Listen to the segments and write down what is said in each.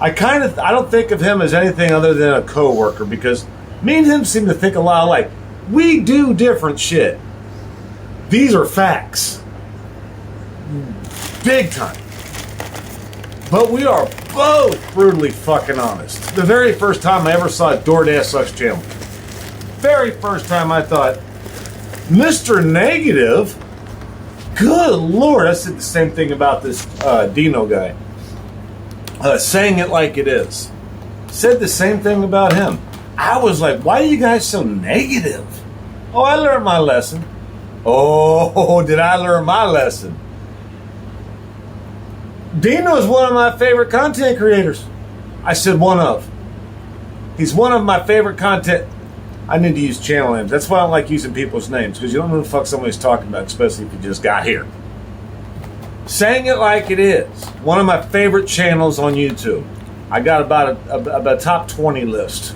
I don't think of him as anything other than a co-worker, because me and him seem to think a lot alike. We do different shit. These are facts. Big time. But we are both brutally fucking honest. The very first time I ever saw Doordash Sucks channel, very first time I thought, Mr. Negative? Good Lord, I said the same thing about this Dino guy. Saying it like it is. Said the same thing about him. I was like, why are you guys so negative? Oh, I learned my lesson. Oh, did I learn my lesson? Dino is one of my favorite content creators. I said one of. He's one of my favorite content. I need to use channel names. That's why I don't like using people's names, because you don't know who the fuck somebody's talking about, especially if you just got here. Saying it like it is. One of my favorite channels on YouTube. I got about a top 20 list.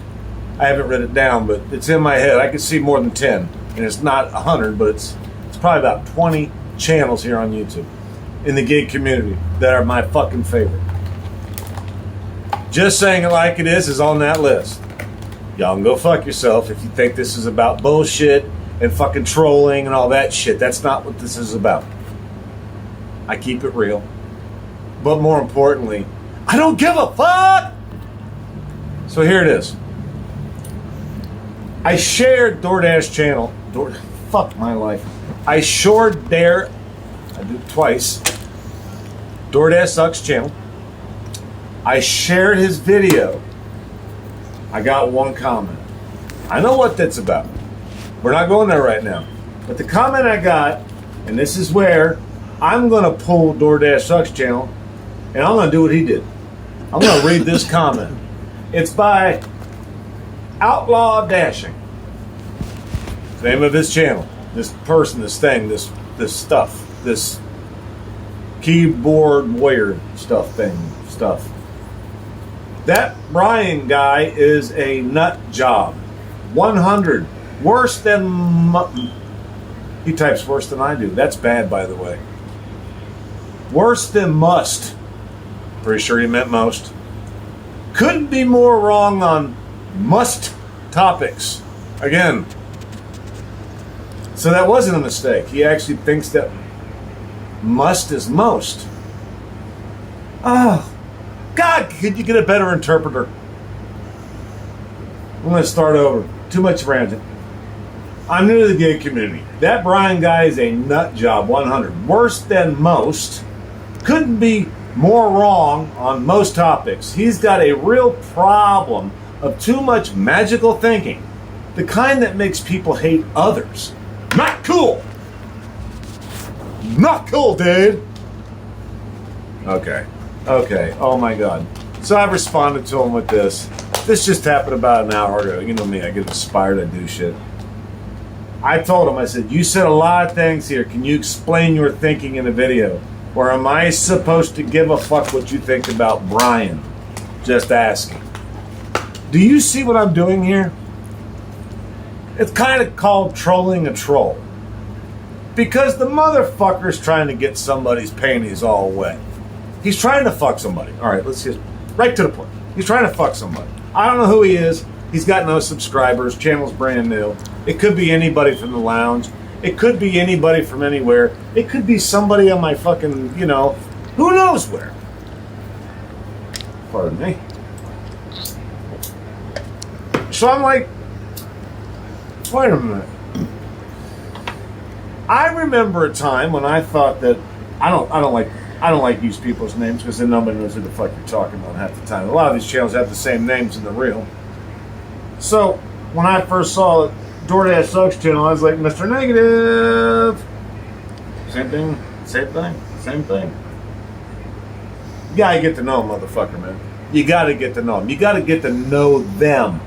I haven't written it down, but it's in my head. I can see more than 10. And it's not 100, but it's probably about 20 channels here on YouTube in the gig community that are my fucking favorite. Just Saying It Like It Is on that list. Y'all can go fuck yourself if you think this is about bullshit and fucking trolling and all that shit. That's not what this is about. I keep it real. But more importantly, I don't give a fuck! So here it is. I shared Doordash channel. Fuck my life. I shared I did it twice. Doordash Sucks channel. I shared his video. I got one comment. I know what that's about. We're not going there right now. But the comment I got, and this is where I'm going to pull Doordash Sucks channel, and I'm going to do what he did. I'm going to read this comment. It's by Outlaw Dashing. The name of his channel. This person, this thing, this stuff, this keyboard warrior stuff. That Brian guy is a nut job. 100. Worse than... He types worse than I do. That's bad, by the way. Worse than must. Pretty sure he meant most. Couldn't be more wrong on must topics. Again. So that wasn't a mistake. He actually thinks that must is most. Oh, God, could you get a better interpreter? I'm going to start over. Too much ranting. I'm new to the gig community. That Brian guy is a nut job, 100. Worse than most. Couldn't be more wrong on most topics. He's got a real problem of too much magical thinking. The kind that makes people hate others. Not cool. Not cool, dude. Okay. Oh my God. So I responded to him with this. This just happened about an hour ago. You know me, I get inspired, I do shit. I told him, I said, you said a lot of things here. Can you explain your thinking in a video? Or am I supposed to give a fuck what you think about Brian? Just asking. Do you see what I'm doing here? It's kind of called trolling a troll. Because the motherfucker's trying to get somebody's panties all wet. He's trying to fuck somebody. All right, let's just, right to the point. He's trying to fuck somebody. I don't know who he is. He's got no subscribers. Channel's brand new. It could be anybody from the lounge. It could be anybody from anywhere. It could be somebody on my fucking, who knows where. Pardon me. So I'm like, wait a minute. I remember a time when I thought that I don't like use people's names because then nobody knows who the fuck you're talking about half the time. A lot of these channels have the same names in the real. So when I first saw Doordash Sucks channel, I was like, Mr. Negative. Same thing. You gotta get to know them, motherfucker, man. You gotta get to know them. You gotta get to know them.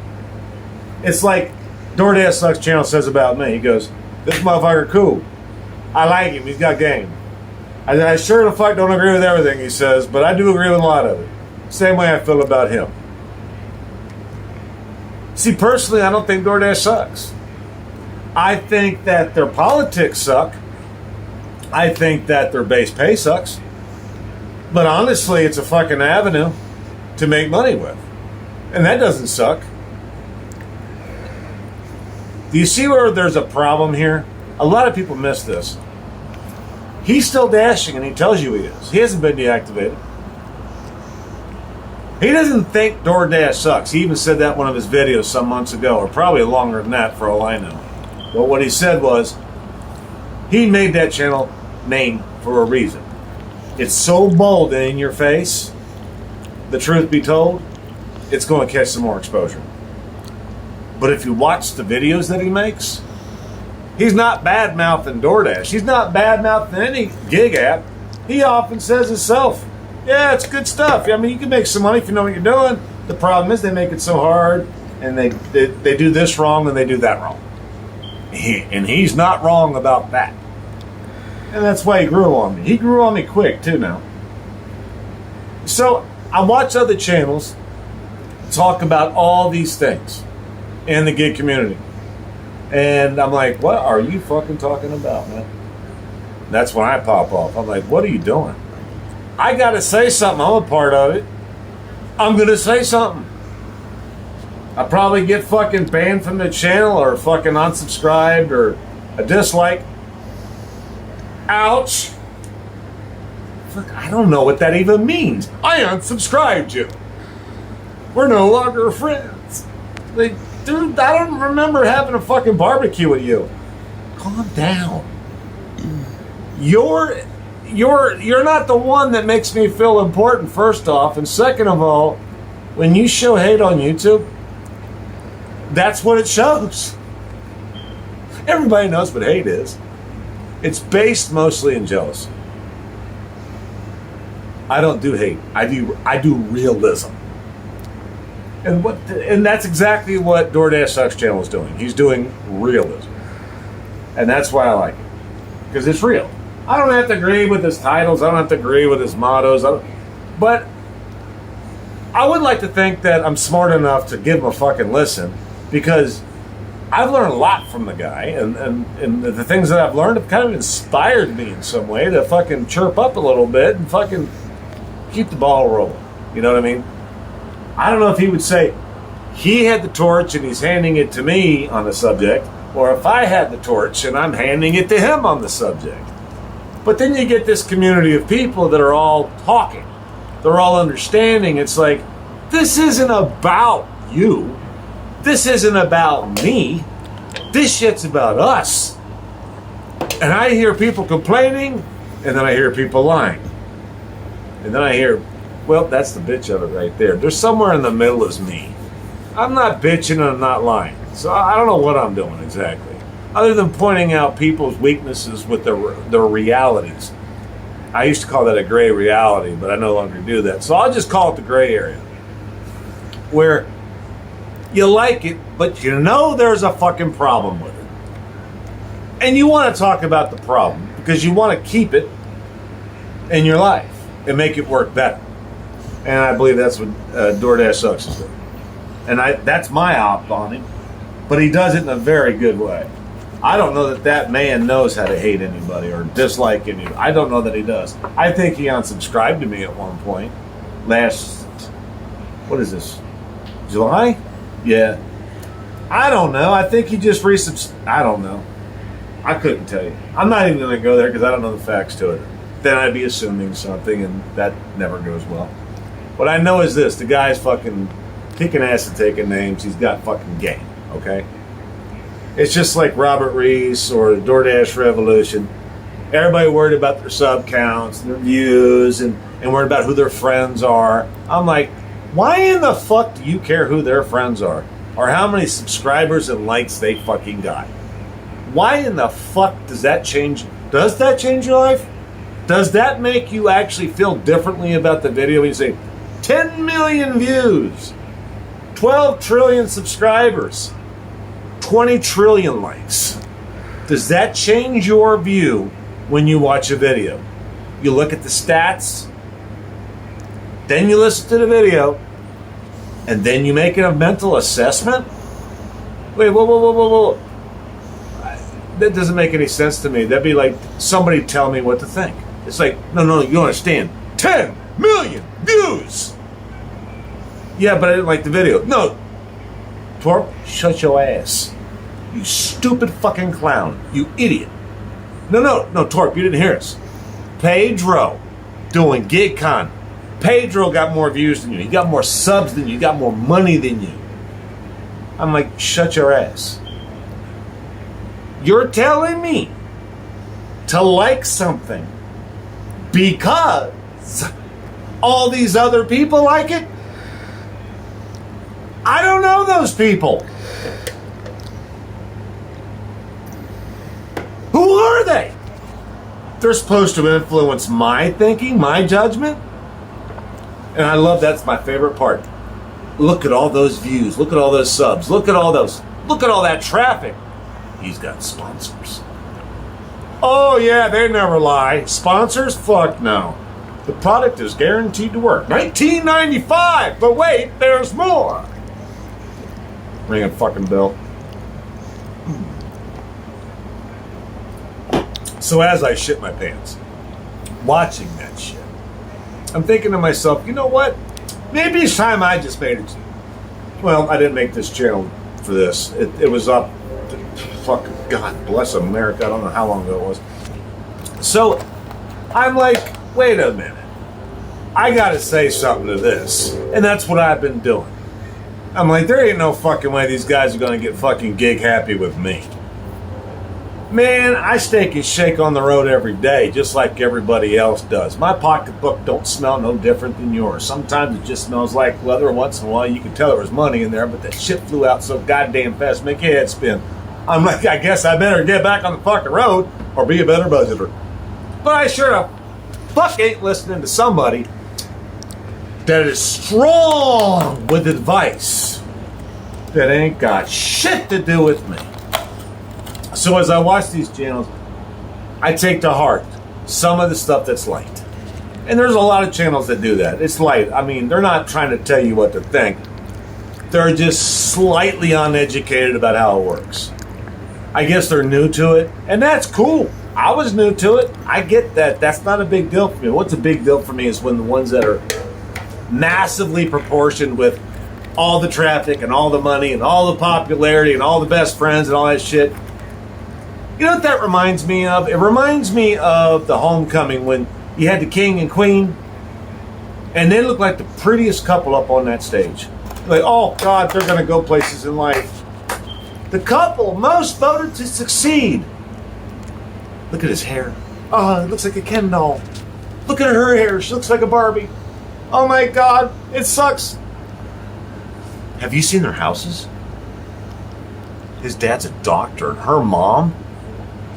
It's like Doordash Sucks channel says about me. He goes, this motherfucker cool. I like him. He's got game. I sure the fuck don't agree with everything he says, but I do agree with a lot of it. Same way I feel about him. See, personally, I don't think Doordash sucks. I think that their politics suck. I think that their base pay sucks. But honestly, it's a fucking avenue to make money with. And that doesn't suck. Do you see where there's a problem here? A lot of people miss this. He's still dashing and he tells you he is. He hasn't been deactivated. He doesn't think Doordash sucks. He even said that in one of his videos some months ago, or probably longer than that for all I know. But what he said was, he made that channel name for a reason. It's so bold and in your face, the truth be told, it's going to catch some more exposure. But if you watch the videos that he makes, he's not bad-mouthing Doordash. He's not bad-mouthing any gig app. He often says himself, yeah, it's good stuff. I mean, you can make some money if you know what you're doing. The problem is they make it so hard, and they do this wrong and they do that wrong. And he's not wrong about that. And that's why he grew on me. He grew on me quick, too, now. So I watch other channels talk about all these things in the gig community. And I'm like, what are you fucking talking about, man? That's when I pop off. I'm like, what are you doing? I got to say something. I'm a part of it. I'm going to say something. I probably get fucking banned from the channel or fucking unsubscribed or a dislike. Ouch. Fuck, I don't know what that even means. I unsubscribed you. We're no longer friends. Like, dude, I don't remember having a fucking barbecue with you. Calm down. You're not the one that makes me feel important, first off. And second of all, when you show hate on YouTube, that's what it shows. Everybody knows what hate is. It's based mostly in jealousy. I don't do hate. I do realism. And that's exactly what Doordash Sucks channel is doing. He's doing realism. And that's why I like it. Because it's real. I don't have to agree with his titles. I don't have to agree with his mottos. But I would like to think that I'm smart enough to give him a fucking listen, because I've learned a lot from the guy, and the things that I've learned have kind of inspired me in some way to fucking chirp up a little bit and fucking keep the ball rolling. You know what I mean? I don't know if he would say he had the torch and he's handing it to me on the subject, or if I had the torch and I'm handing it to him on the subject. But then you get this community of people that are all talking. They're all understanding. It's like, this isn't about you. This isn't about me. This shit's about us. And I hear people complaining, and then I hear people lying. And then I hear, well, that's the bitch of it right there. There's somewhere in the middle is me. I'm not bitching and I'm not lying. So I don't know what I'm doing exactly, other than pointing out people's weaknesses with their realities. I used to call that a gray reality, but I no longer do that. So I'll just call it the gray area, where you like it, but you know there's a fucking problem with it. And you want to talk about the problem because you want to keep it in your life and make it work better. And I believe that's what Doordash Sucks is doing. And that's my op on him. But he does it in a very good way. I don't know that man knows how to hate anybody or dislike anybody. I don't know that he does. I think he unsubscribed to me at one point. What is this? July? Yeah. I don't know. I think he just I don't know. I couldn't tell you. I'm not even going to go there because I don't know the facts to it. Then I'd be assuming something, and that never goes well. What I know is this. The guy's fucking kicking ass and taking names. He's got fucking game, okay? It's just like Robert Reese or the Doordash Revolution. Everybody worried about their sub counts and their views and worried about who their friends are. I'm like, why in the fuck do you care who their friends are? Or how many subscribers and likes they fucking got? Why in the fuck does that change? Does that change your life? Does that make you actually feel differently about the video when you say 10 million views, 12 trillion subscribers, 20 trillion likes? Does that change your view when you watch a video? You look at the stats, then you listen to the video, and then you make a mental assessment? Wait, whoa. That doesn't make any sense to me. That'd be like somebody tell me what to think. It's like, no, you don't understand. 10 million views! Yeah, but I didn't like the video. No. Torp, shut your ass. You stupid fucking clown. You idiot. No, Torp, you didn't hear us. Pedro doing gig con. Pedro got more views than you. He got more subs than you. He got more money than you. I'm like, shut your ass. You're telling me to like something because all these other people like it? I don't know those people. Who are they? They're supposed to influence my thinking, my judgment. And I love that's my favorite part. Look at all those views. Look at all those subs. Look at all that traffic. He's got sponsors. Oh yeah, they never lie. Sponsors? Fuck no. The product is guaranteed to work. $19.95. But wait, there's more. Ring a fucking bell. So as I shit my pants, watching that shit, I'm thinking to myself, you know what? Maybe it's time I just made it. Well, I didn't make this channel for this. It was up. Fuck, God bless America. I don't know how long ago it was. So I'm like, wait a minute. I gotta say something to this. And that's what I've been doing. I'm like, there ain't no fucking way these guys are gonna get fucking gig happy with me. Man, I steak and shake on the road every day, just like everybody else does. My pocketbook don't smell no different than yours. Sometimes it just smells like leather. Once in a while, you can tell there was money in there, but that shit flew out so goddamn fast, make your head spin. I'm like, I guess I better get back on the fucking road or be a better budgeter. But I sure the fuck ain't listening to somebody that is strong with advice that ain't got shit to do with me. So as I watch these channels, I take to heart some of the stuff that's light. And there's a lot of channels that do that. It's light. I mean, they're not trying to tell you what to think. They're just slightly uneducated about how it works. I guess they're new to it, and that's cool. I was new to it. I get that. That's not a big deal for me. What's a big deal for me is when the ones that are massively proportioned with all the traffic and all the money and all the popularity and all the best friends and all that shit. You know what that reminds me of? It reminds me of the homecoming when you had the king and queen, and they looked like the prettiest couple up on that stage. Like, oh God, they're gonna go places in life. The couple most voted to succeed. Look at his hair. Oh, it looks like a Ken doll. Look at her hair. She looks like a Barbie. Oh my God, it sucks. Have you seen their houses? His dad's a doctor, and her mom,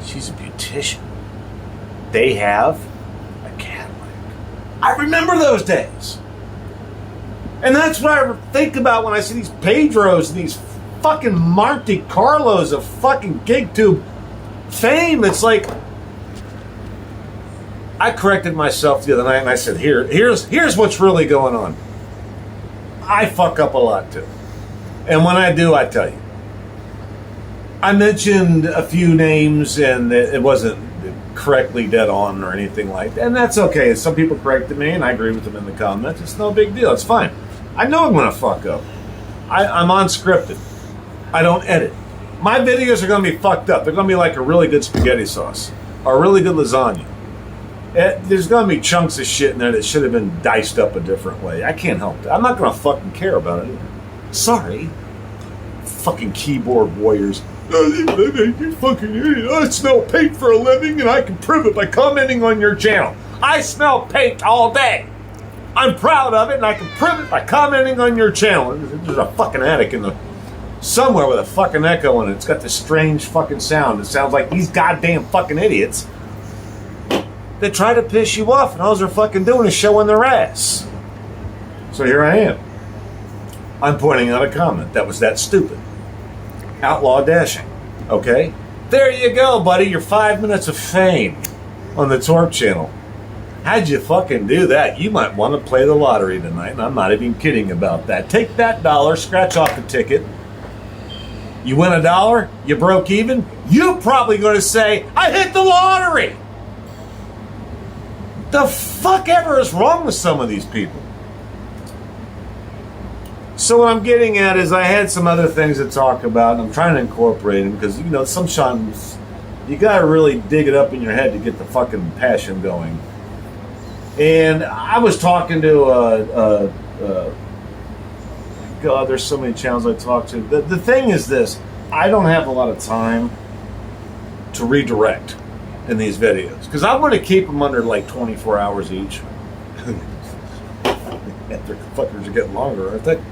she's a beautician. They have a Cadillac. I remember those days. And that's what I think about when I see these Pedros and these fucking Monte Carlos of fucking GigTube fame. It's like, I corrected myself the other night and I said, here's what's really going on. I fuck up a lot too. And when I do, I tell you. I mentioned a few names and it wasn't correctly dead on or anything like that. And that's okay. Some people corrected me and I agree with them in the comments. It's no big deal. It's fine. I know I'm going to fuck up. I'm unscripted. I don't edit. My videos are going to be fucked up. They're going to be like a really good spaghetti sauce or a really good lasagna. There's going to be chunks of shit in there that should have been diced up a different way. I can't help it. I'm not going to fucking care about it. Sorry. Fucking keyboard warriors. You fucking idiot. I smell paint for a living and I can prove it by commenting on your channel. I smell paint all day. I'm proud of it and I can prove it by commenting on your channel. There's a fucking attic in the somewhere with a fucking echo in it. It's got this strange fucking sound. It sounds like these goddamn fucking idiots that try to piss you off and all they're fucking doing is showing their ass. So here I am. I'm pointing out a comment that was that stupid. Outlaw dashing. Okay? There you go, buddy. Your 5 minutes of fame on the Torp channel. How'd you fucking do that? You might want to play the lottery tonight, and I'm not even kidding about that. Take that $1, scratch off the ticket. You win $1, you broke even, you're probably going to say, I hit the lottery! The fuck ever is wrong with some of these people? So what I'm getting at is I had some other things to talk about, and I'm trying to incorporate them because, you know, sometimes you got to really dig it up in your head to get the fucking passion going. And I was talking to God, there's so many channels I talk to. The thing is this, I don't have a lot of time to redirect in these videos because I want to keep them under like 24 hours each. Their fuckers are getting longer, aren't they?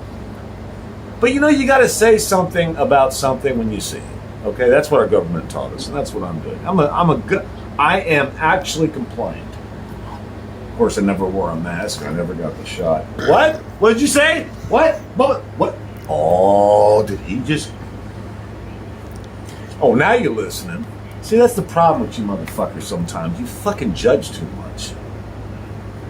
But you know, you got to say something about something when you see it. Okay, that's what our government taught us, and that's what I'm doing. I am actually compliant. Of course, I never wore a mask. I never got the shot. What? What did you say? What? What? Oh, did he just? Oh, now you're listening. See, that's the problem with you motherfuckers. Sometimes you fucking judge too much.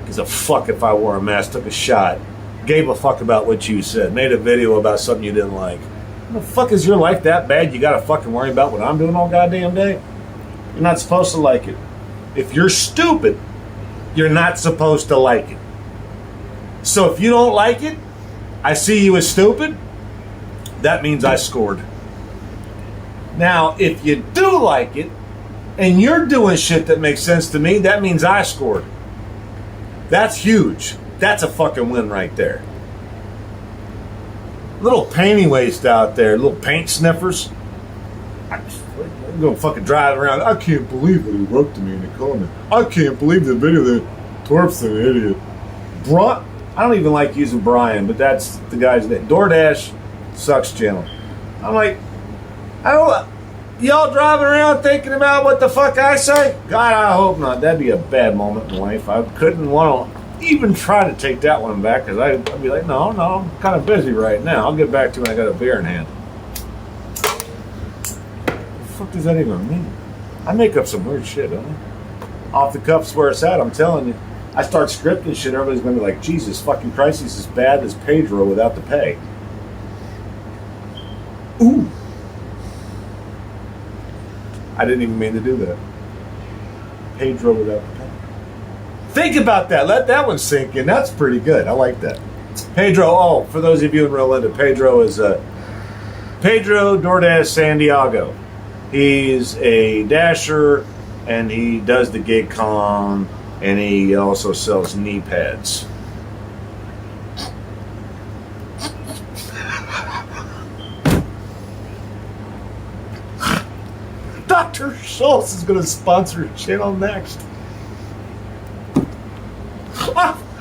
Gives a fuck if I wore a mask, took a shot, gave a fuck about what you said, made a video about something you didn't like. The fuck is your life that bad? You gotta fucking worry about what I'm doing all goddamn day? You're not supposed to like it. If you're stupid, you're not supposed to like it. So if you don't like it, I see you as stupid, that means I scored. Now, if you do like it, and you're doing shit that makes sense to me, that means I scored. That's huge. That's a fucking win right there. Little painty waste out there, little paint sniffers. I'm gonna fucking drive around. I can't believe that he wrote to me in the comment. I can't believe the video that Torp's an idiot. I don't even like using Brian, but that's the guy's name. Doordash sucks channel. I'm like, y'all driving around thinking about what the fuck I say? God, I hope not. That'd be a bad moment in life. I couldn't want to even try to take that one back because I'd be like, no, I'm kind of busy right now. I'll get back to when I got a beer in hand. What the fuck does that even mean? I make up some weird shit, don't I? Off the cuff's where it's at, I'm telling you. I start scripting shit, everybody's going to be like, Jesus fucking Christ, he's as bad as Pedro without the pay. Ooh. I didn't even mean to do that. Pedro without the pay. Think about that. Let that one sink in. That's pretty good. I like that. Pedro, for those of you in real Linda, Pedro is Pedro Doordash San Diego. He's a dasher, and he does the gig con, and he also sells knee pads. Dr. Schultz is going to sponsor a channel next.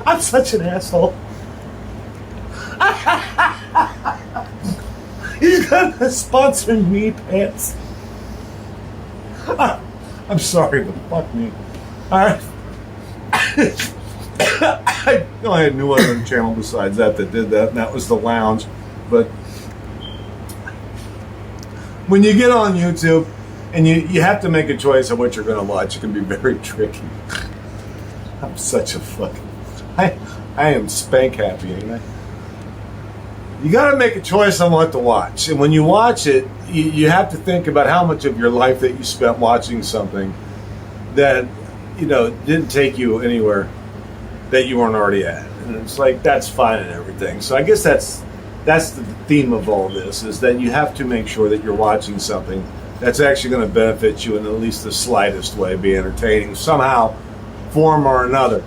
I'm such an asshole. He's going to sponsor knee pads. I'm sorry, but fuck me. Alright. I had no other channel besides that did that, and that was The Lounge. But when you get on YouTube and you have to make a choice of what you're going to watch, it can be very tricky. I'm such a fucking... I am spank happy, ain't I? You got to make a choice on what to watch. And when you watch it, you have to think about how much of your life that you spent watching something that, you know, didn't take you anywhere that you weren't already at. And it's like, that's fine and everything. So I guess that's the theme of all this, is that you have to make sure that you're watching something that's actually going to benefit you in at least the slightest way, be entertaining somehow, form or another.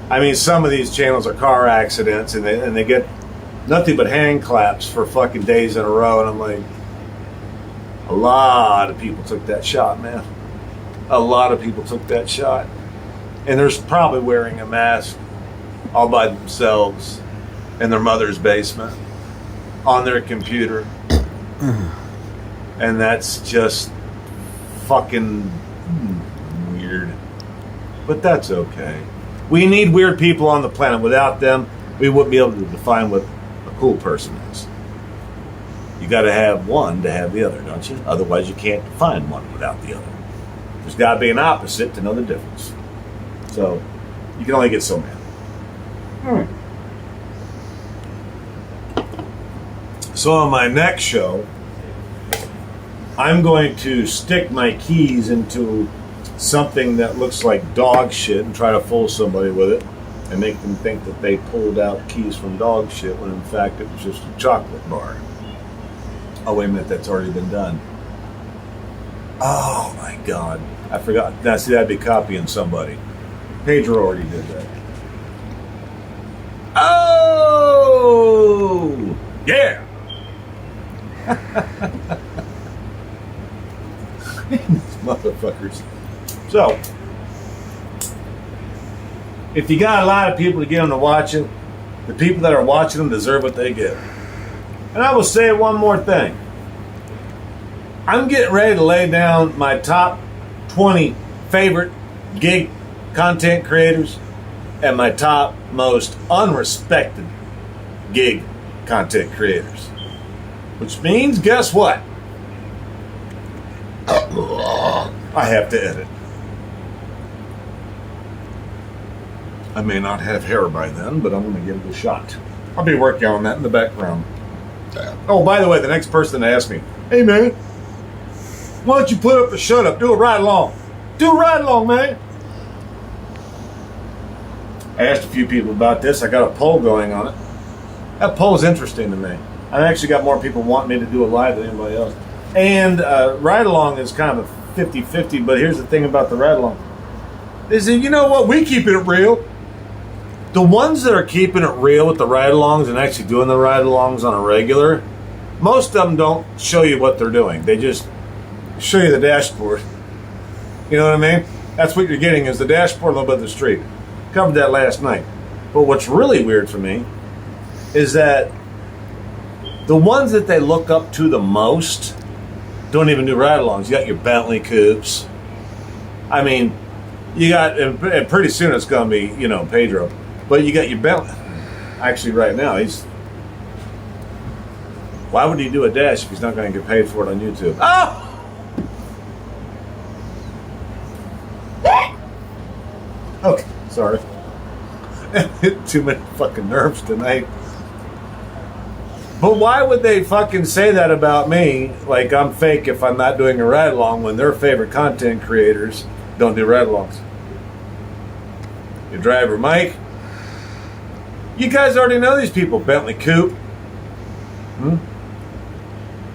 I mean, some of these channels are car accidents, and they get nothing but hand claps for fucking days in a row, and I'm like, a lot of people took that shot, man. A lot of people took that shot. And they're probably wearing a mask all by themselves in their mother's basement on their computer. And that's just fucking weird. But that's okay. We need weird people on the planet. Without them, we wouldn't be able to define what a cool person is. You got to have one to have the other, don't you? Otherwise, you can't define one without the other. There's got to be an opposite to know the difference. So, you can only get so mad. So on my next show, I'm going to stick my keys into something that looks like dog shit and try to fool somebody with it. and make them think that they pulled out keys from dog shit when in fact it was just a chocolate bar. Oh, wait a minute, that's already been done. Oh my God, I forgot. Now see, I'd be copying somebody. Pedro already did that. Oh, yeah. These motherfuckers. So, if you got a lot of people to get them to watch it, the people that are watching them deserve what they get. And I will say one more thing. I'm getting ready to lay down my top 20 favorite gig content creators and my top most unrespected gig content creators. Which means, guess what? I have to edit. I may not have hair by then, but I'm going to give it a shot. I'll be working on that in the background. Oh, by the way, the next person asked me, hey man, why don't you put up the shut up? Do a ride along. Do a ride along, man. I asked a few people about this. I got a poll going on it. That poll is interesting to me. I actually got more people wanting me to do a live than anybody else. And ride along is kind of a 50-50, but here's the thing about the ride along. They say, you know what, we keep it real. The ones that are keeping it real with the ride-alongs and actually doing the ride-alongs on a regular, most of them don't show you what they're doing. They just show you the dashboard. You know what I mean? That's what you're getting is the dashboard a little bit of the street. Covered that last night. But what's really weird for me is that the ones that they look up to the most don't even do ride-alongs. You got your Bentley coupes. I mean, you got, and pretty soon it's going to be, you know, Pedro. But you got your Bentley. Actually, right now, why would he do a dash if he's not going to get paid for it on YouTube? Oh! Okay, sorry. Hit too many fucking nerves tonight. But why would they fucking say that about me? Like I'm fake if I'm not doing a ride along when their favorite content creators don't do ride alongs. Your driver, Mike. You guys already know these people. Bentley Coupe.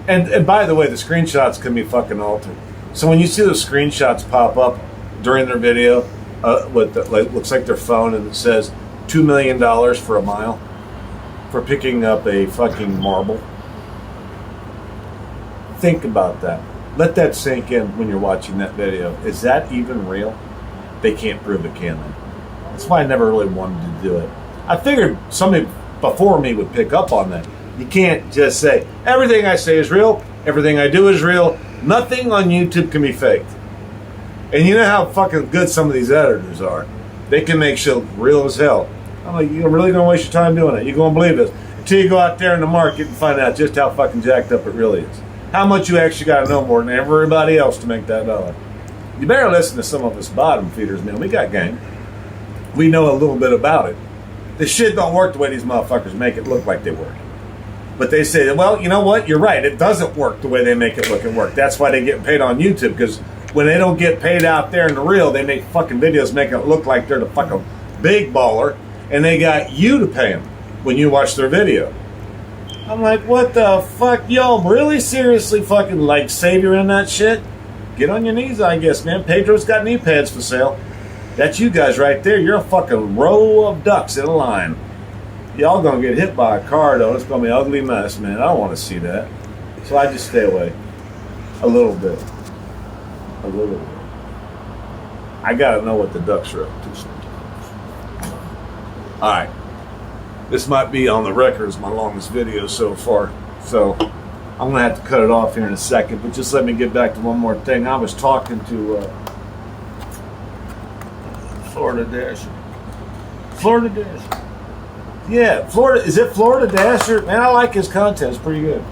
And by the way, the screenshots can be fucking altered. So when you see those screenshots pop up during their video, looks like their phone and it says $2 million for a mile for picking up a fucking marble. Think about that. Let that sink in when you're watching that video. Is that even real? They can't prove it, can they? That's why I never really wanted to do it. I figured somebody before me would pick up on that. You can't just say, everything I say is real, everything I do is real, nothing on YouTube can be faked. And you know how fucking good some of these editors are. They can make shit real as hell. I'm like, you're really gonna waste your time doing it? You're gonna believe this until you go out there in the market and find out just how fucking jacked up it really is. How much you actually gotta know more than everybody else to make that dollar. You better listen to some of us bottom feeders, man. We got game. We know a little bit about it. The shit don't work the way these motherfuckers make it look like they work. But they say, well, you know what? You're right. It doesn't work the way they make it look and work. That's why they get paid on YouTube, because when they don't get paid out there in the real, they make fucking videos making it look like they're the fucking big baller, and they got you to pay them when you watch their video. I'm like, what the fuck? Y'all really seriously fucking like savior in that shit? Get on your knees, I guess, man. Pedro's got knee pads for sale. That's you guys right there. You're a fucking row of ducks in a line. Y'all gonna get hit by a car, though. It's gonna be an ugly mess, man. I don't want to see that. So I just stay away. A little bit. A little bit. I gotta know what the ducks are up to sometimes. Alright. This might be on the record as my longest video so far. So I'm gonna have to cut it off here in a second, but just let me get back to one more thing. I was talking to Florida Dasher. Florida Dasher. Yeah, Florida. Is it Florida Dasher? Man, I like his content. It's pretty good.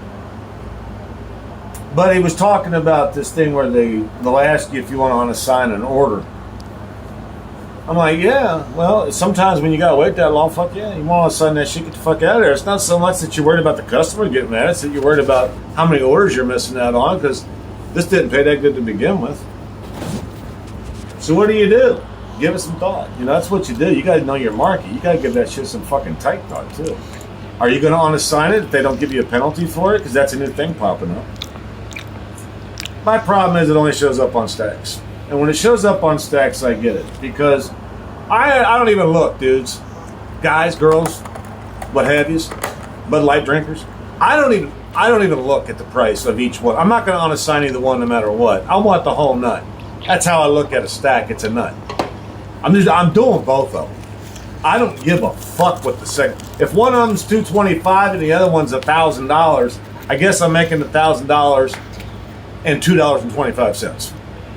But he was talking about this thing where they'll ask you if you want to sign an order. I'm like, yeah, well, sometimes when you got to wait that long, fuck yeah, you want to sign that shit, get the fuck out of there. It's not so much that you're worried about the customer getting mad, it's that you're worried about how many orders you're missing out on, because this didn't pay that good to begin with. So what do? give it some thought. You know, that's what you do. You got to know your market. You got to give that shit some fucking tight thought too. Are you going to unassign it if they don't give you a penalty for it? Because that's a new thing popping up. My problem is it only shows up on stacks. And when it shows up on stacks, I get it. Because I don't even look, dudes. Guys, girls, what have yous, Bud Light drinkers. I don't even look at the price of each one. I'm not going to unassign either one no matter what. I want the whole nut. That's how I look at a stack. It's a nut. I'm doing both of them. I don't give a fuck what the second. If one of them's $225 and the other one's $1,000, I guess I'm making $1,000 and $2.25.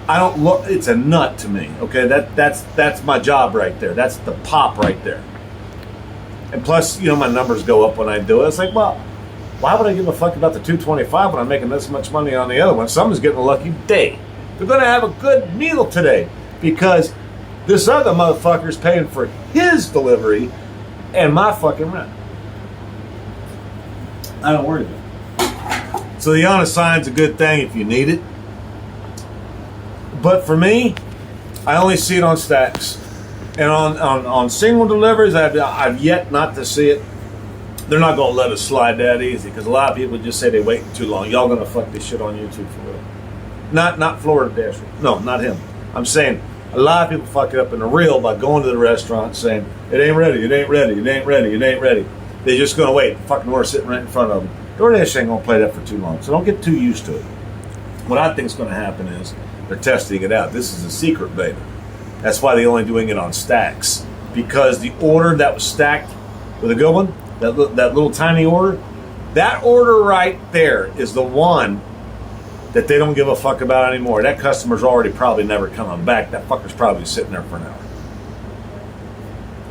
I don't look. It's a nut to me. Okay, that's my job right there. That's the pop right there. And plus, you know, my numbers go up when I do it. It's like, well, why would I give a fuck about the $225 when I'm making this much money on the other one? Someone's getting a lucky day. They're going to have a good meal today because this other motherfucker's paying for his delivery and my fucking rent. I don't worry about it. So the unassigned's a good thing if you need it. But for me, I only see it on stacks. And on single deliveries, I've yet not to see it. They're not going to let us slide that easy because a lot of people just say they waiting too long. Y'all going to fuck this shit on YouTube for real. Not Florida Dash. No, not him. I'm saying a lot of people fuck it up in the real by going to the restaurant saying, it ain't ready, it ain't ready, it ain't ready, it ain't ready. They're just going to wait. The fucking order sitting right in front of them. Doordash ain't going to play that for too long, so don't get too used to it. What I think is going to happen is they're testing it out. This is a secret beta. That's why they're only doing it on stacks. Because the order that was stacked with a good one, that little tiny order, that order right there is the one that they don't give a fuck about anymore. That customer's already probably never coming back. That fucker's probably sitting there for an hour.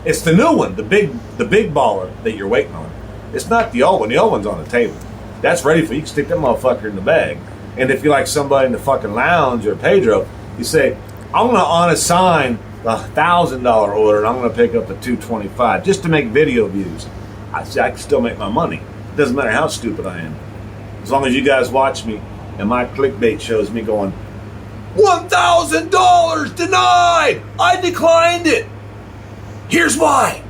It's the new one, the big baller that you're waiting on. It's not the old one. The old one's on the table. That's ready for you. You can stick that motherfucker in the bag. And if you like somebody in the fucking lounge or Pedro, you say, I'm going to unassign the $1,000 order and I'm going to pick up the $225 just to make video views. I can still make my money. It doesn't matter how stupid I am. As long as you guys watch me and my clickbait shows me going, $1,000 denied! I declined it! Here's why!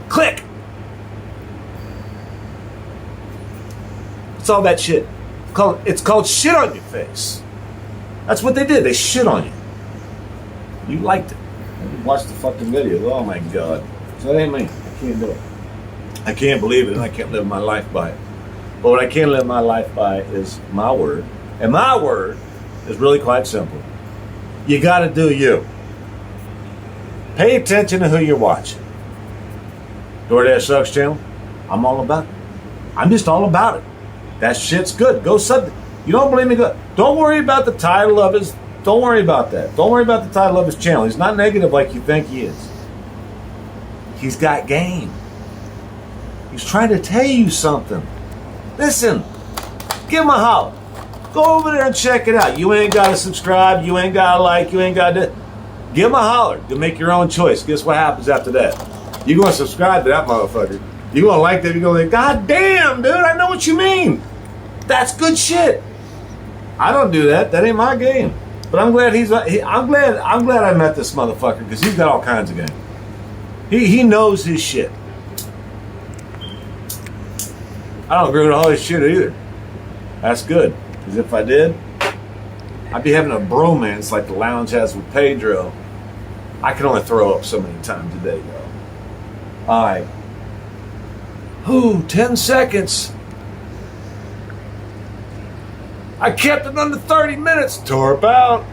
Click! It's all that shit. It's called shit on your face. That's what they did. They shit on you. You liked it. You watched the fucking video. Oh my God. So that ain't me. I can't do it. I can't believe it and I can't live my life by it. But what I can live my life by is my word. And my word is really quite simple. You gotta do you. Pay attention to who you're watching. Doordash Sucks channel, I'm all about it. I'm just all about it. That shit's good. Go sub. You don't believe me? Go. Don't worry about the title of his. Don't worry about that. Don't worry about the title of his channel. He's not negative like you think he is. He's got game. He's trying to tell you something. Listen, give him a holler. Go over there and check it out. You ain't got to subscribe. You ain't got to like. You ain't got to. Give him a holler. You'll make your own choice. Guess what happens after that? You're going to subscribe to that motherfucker. You're going to like that. You're going to think, God damn, dude, I know what you mean. That's good shit. I don't do that. That ain't my game. But I'm glad I'm glad I met this motherfucker because he's got all kinds of game. He knows his shit. I don't agree with all his shit either. That's good. Because if I did, I'd be having a bromance like the lounge has with Pedro. I can only throw up so many times a day, though. All right. Ooh, 10 seconds. I kept it under 30 minutes. Torp out.